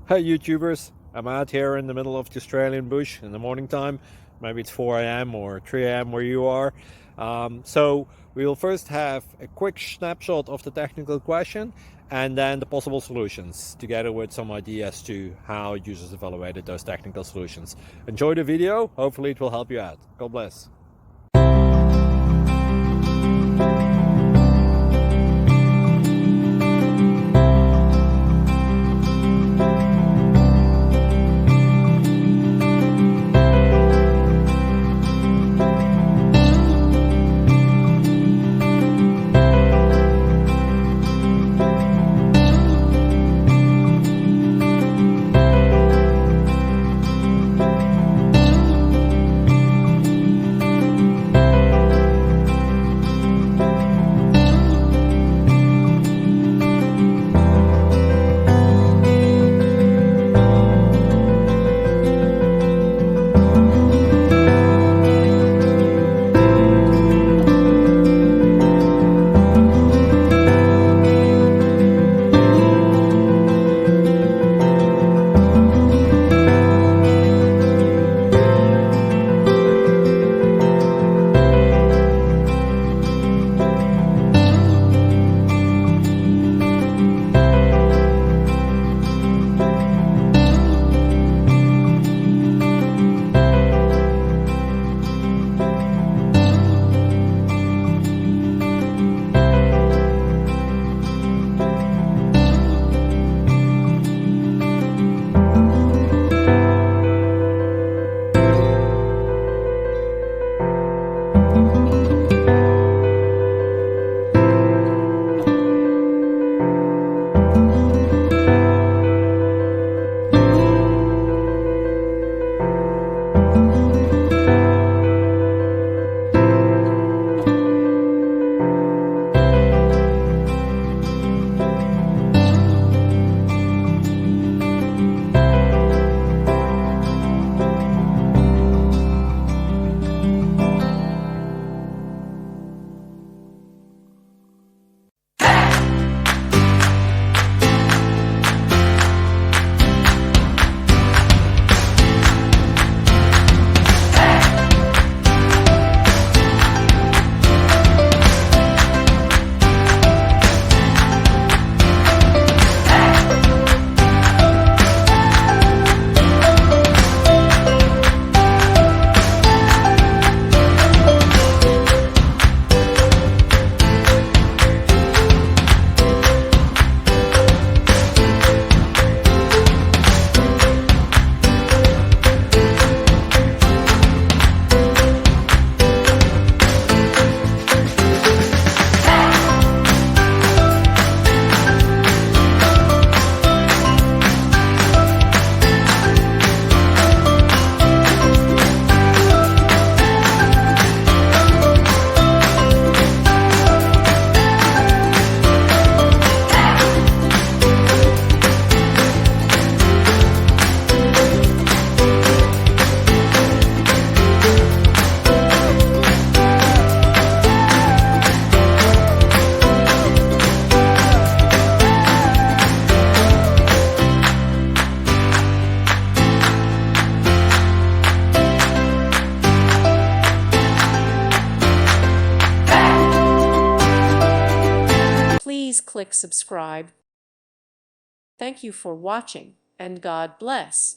Hey YouTubers, I'm out here in the middle of the Australian bush in the morning time. Maybe it's 4 a.m. or 3 a.m. where you are. So we'll first have a quick snapshot of the technical question and then the possible solutions, together with some ideas to how users evaluated those technical solutions. Enjoy the video, hopefully it will help you out. God bless. Please click subscribe. Thank you for watching, and God bless.